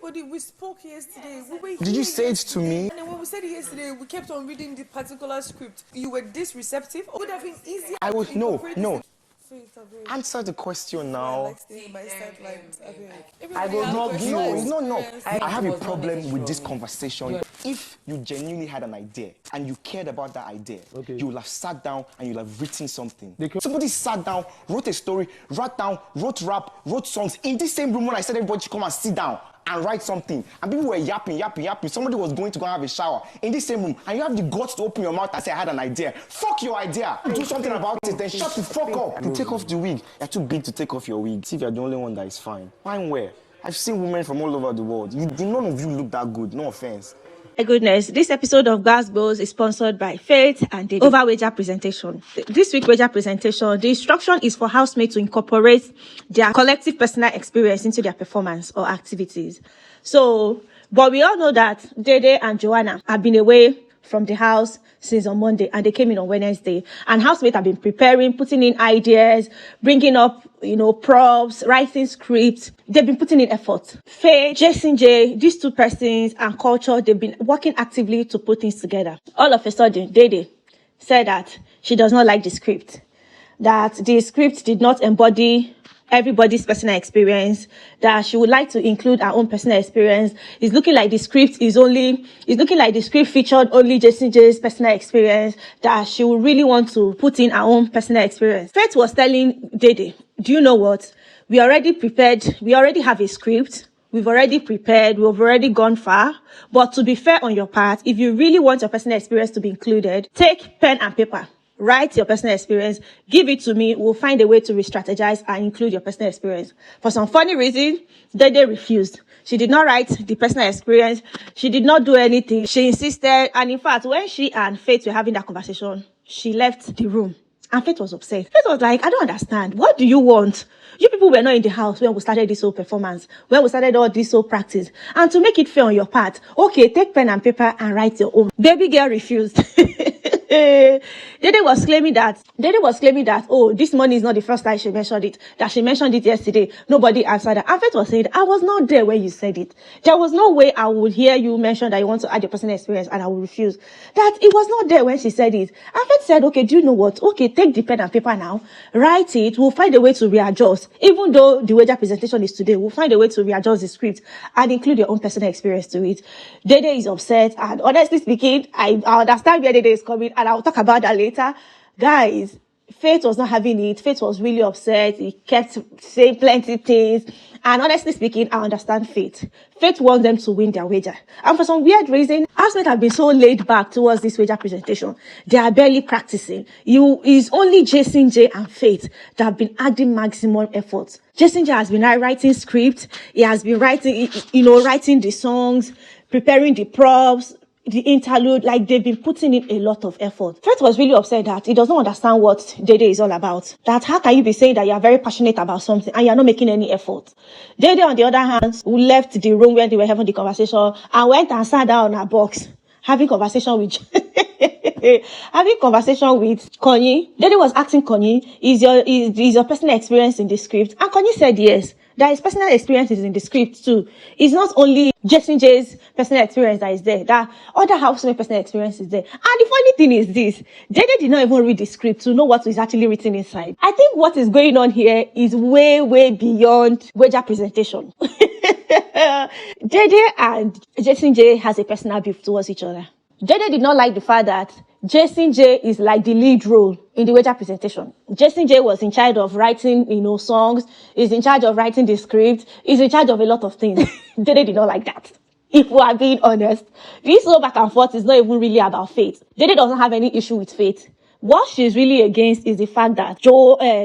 everybody, we spoke yesterday. We were Did you say it to me? And then when we said it yesterday, we kept on reading the particular script. You were this receptive. It would have been easier. I would no. Faith, Answer the question now. I will not. No. I have a problem with this conversation. If you genuinely had an idea and you cared about that idea, you will have sat down and you'll have written something. Somebody sat down, wrote a story, wrote rap, wrote songs in this same room when I said everybody should come and sit down and write something. And people were yapping. Somebody was going to go have a shower in this same room, and you have the guts to open your mouth and say, I had an idea. Fuck your idea. Do something about it, then shut the fuck up. You take off the wig. You're too big to take off your wig. See if you're the only one that is fine. Fine where? I've seen women from all over the world. None of you look that good. No offense. My goodness, this episode of Gospels is sponsored by Faith and Dede over Bbnaija presentation. This week's Bbnaija presentation, the instruction is for housemates to incorporate their collective personal experience into their performance or activities. But we all know that Dede and Joanna have been away from the house since on Monday, and they came in on Wednesday. And housemates have been preparing, putting in ideas, bringing up, props, writing scripts. They've been putting in effort. Faye, Jason J, these two persons and culture, they've been working actively to put things together. All of a sudden, Dede said that she does not like the script, that the script did not embody everybody's personal experience, that she would like to include her own personal experience. It's looking like the script featured only Jason J's personal experience, that she would really want to put in her own personal experience. Faith was telling Dede, do you know what? We already prepared. We already have a script. We've already prepared. We've already gone far. But to be fair on your part, if you really want your personal experience to be included, take pen and paper. Write your personal experience, give it to me, we'll find a way to re-strategize and include your personal experience. For some funny reason, Dede refused. She did not write the personal experience. She did not do anything. She insisted. And in fact, when she and Faith were having that conversation, she left the room. And Faith was upset. Faith was like, I don't understand. What do you want? You people were not in the house when we started this whole performance, when we started all this whole practice. And to make it fair on your part, okay, take pen and paper and write your own. Baby girl refused. Dede was claiming that, oh, this morning is not the first time she mentioned it, that she mentioned it yesterday. Nobody answered her. And Faith was saying, I was not there when you said it. There was no way I would hear you mention that you want to add your personal experience and I would refuse. That it was not there when she said it. And Faith said, okay, do you know what? Okay, take the pen and paper now, write it. We'll find a way to readjust. Even though the Bbnaija presentation is today, we'll find a way to readjust the script and include your own personal experience to it. Dede is upset, and honestly speaking, I understand where Dede is coming, and I'll talk about that later. Guys, Faith was not having it. Faith was really upset. He kept saying plenty things. And honestly speaking, I understand Faith. Faith wants them to win their wager. And for some weird reason, housemates have been so laid back towards this wager presentation. They are barely practicing. It's only Jason J and Faith that have been adding maximum effort. Jason J has been writing scripts. He has been writing the songs, preparing the props, the interlude. Like, they've been putting in a lot of effort. Faith was really upset that he does not understand what Dede is all about. That how can you be saying that you are very passionate about something and you are not making any effort? Dede, on the other hand, who left the room when they were having the conversation and went and sat down on her box, having conversation with Konyi. Dede was asking Konyi, is your personal experience in the script? And Konyi said yes. That his personal experience is in the script too. It's not only Jason J's personal experience that is there, that other housemate personal experience is there. And the funny thing is this, Dede did not even read the script to know what is actually written inside. I think what is going on here is way, way beyond Bbnaija presentation. Dede and Jason J has a personal beef towards each other. Dede did not like the fact that Jason J is like the lead role in the Bbnaija presentation. Jason J was in charge of writing, songs. He's in charge of writing the script. He's in charge of a lot of things. Dede did not like that. If we are being honest, this whole back and forth is not even really about Faith. Dede doesn't have any issue with Faith. What she's really against is the fact that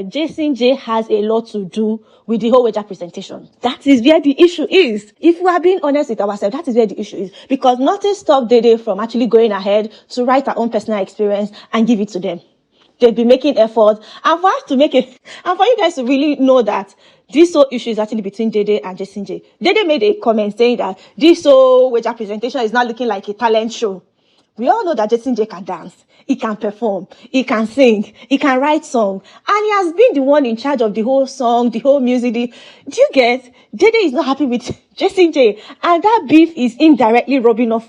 Jason J has a lot to do with the whole Bbnaija presentation. That is where the issue is. If we are being honest with ourselves, that is where the issue is. Because nothing stopped Dede from actually going ahead to write her own personal experience and give it to them. They've been making effort. And for us to make it, and for you guys to really know that this whole issue is actually between Dede and Jason J. Dede made a comment saying that this whole Bbnaija presentation is not looking like a talent show. We all know that Jason J can dance, he can perform, he can sing, he can write song, and he has been the one in charge of the whole song, the whole music. Do you get? Dede is not happy with Jason J, and that beef is indirectly rubbing off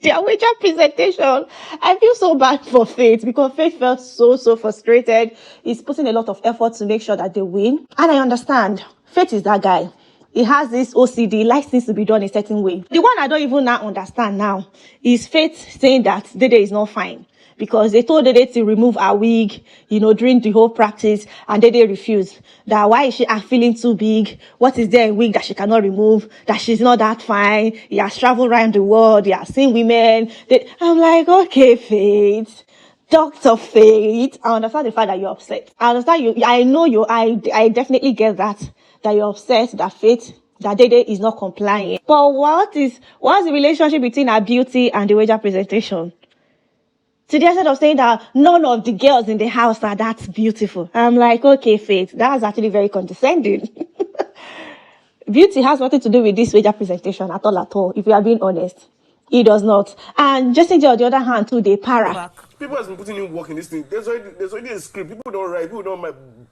their Bbnaija presentation. I feel so bad for Faith because Faith felt so frustrated. He's putting a lot of effort to make sure that they win, and I understand. Faith is that guy. He has this OCD, likes things to be done a certain way. The one I don't even now understand now is Faith saying that Dede is not fine because they told Dede to remove her wig, during the whole practice, and Dede refused. That why is she feeling too big? What is there in wig that she cannot remove? That she's not that fine? He has traveled around the world. He has seen women. I'm like, okay, Faith. Dr. Faith, I understand the fact that you're upset. I understand you. I know you. I definitely get that you're upset that Faith, that Dede is not complying. But what's the relationship between her beauty and the Bbnaija presentation? To the extent of saying that none of the girls in the house are that beautiful. I'm like, okay, Faith, that's actually very condescending. Beauty has nothing to do with this Bbnaija presentation at all. If you are being honest. It does not. And Jason J, on the other hand, too, they para. People have been putting in work in this thing. There's already a script. People don't write. People don't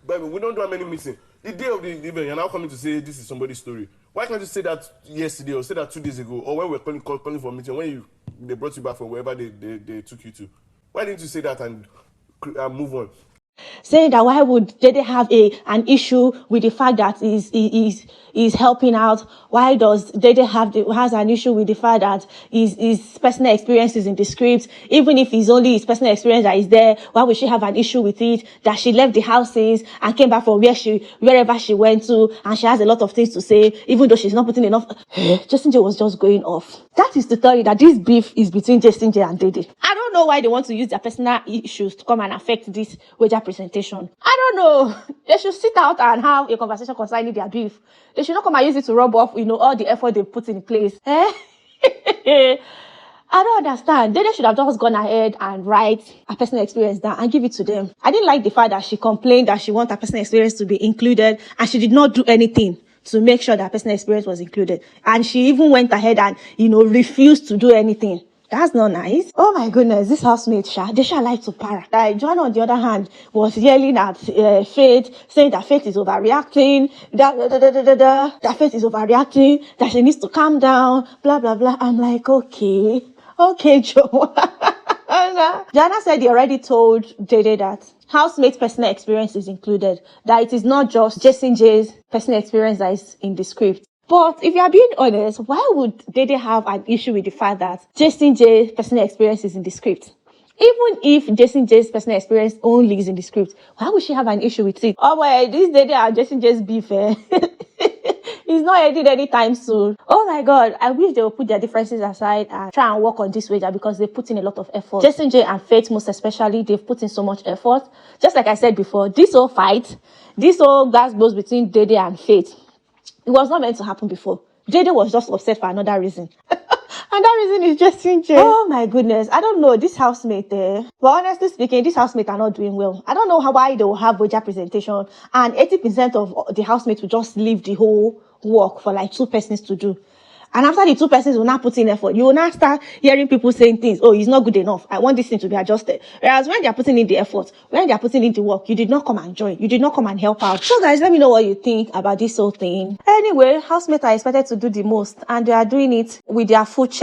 Bible. We don't do many meetings. The day of the event, you're now coming to say this is somebody's story. Why can't you say that yesterday or say that 2 days ago or when we were calling for a meeting, when they brought you back from wherever they took you to? Why didn't you say that and move on? Saying that why would Dede have an issue with the fact that he's helping out? Why does Dede has an issue with the fact that his personal experience is in the script? Even if it's only his personal experience that is there, why would she have an issue with it? That she left the houses and came back from wherever she went to, and she has a lot of things to say, even though she's not putting enough. Jason J was just going off. That is to tell you that this beef is between Jason J and Dede. I don't know why they want to use their personal issues to come and affect this Bbnaija presentation. I don't know. They should sit out and have a conversation concerning their beef. They should not come and use it to rub off, all the effort they put in place. I don't understand. Dede should have just gone ahead and write her personal experience down and give it to them. I didn't like the fact that she complained that she wanted her personal experience to be included, and she did not do anything to make sure that her personal experience was included. And she even went ahead and, refused to do anything. That's not nice. Oh my goodness, this housemate, they like to para. Joanna, on the other hand, was yelling at Faith, saying that Faith is overreacting, that Faith is overreacting, that she needs to calm down, blah, blah, blah. I'm like, okay, Joanna. Joanna said he already told Dede that housemate's personal experience is included, that it is not just Jason J's personal experience that is in the script. But if you are being honest, why would Dede have an issue with the fact that Jason J's personal experience is in the script? Even if Jason J's personal experience only is in the script, why would she have an issue with it? Oh boy, this Dede and Jason J's beef, It's not ending anytime soon. Oh my God, I wish they would put their differences aside and try and work on this Bbnaija because they put in a lot of effort. Jason J and Faith most especially, they've put in so much effort. Just like I said before, this whole fight, this whole gas blows between Dede and Faith, it was not meant to happen before. Dede was just upset for another reason. And that reason is Jason J. Oh my goodness. I don't know. This housemate there. But honestly speaking, this housemate are not doing well. I don't know why they will have Bbnaija presentation and 80% of the housemates will just leave the whole work for like 2 persons to do. And after the 2 persons will not put in effort, you will now start hearing people saying things. Oh, it's not good enough. I want this thing to be adjusted. Whereas when they are putting in the effort, when they are putting in the work, you did not come and join. You did not come and help out. So guys, let me know what you think about this whole thing. Anyway, housemates are expected to do the most and they are doing it with their full chest.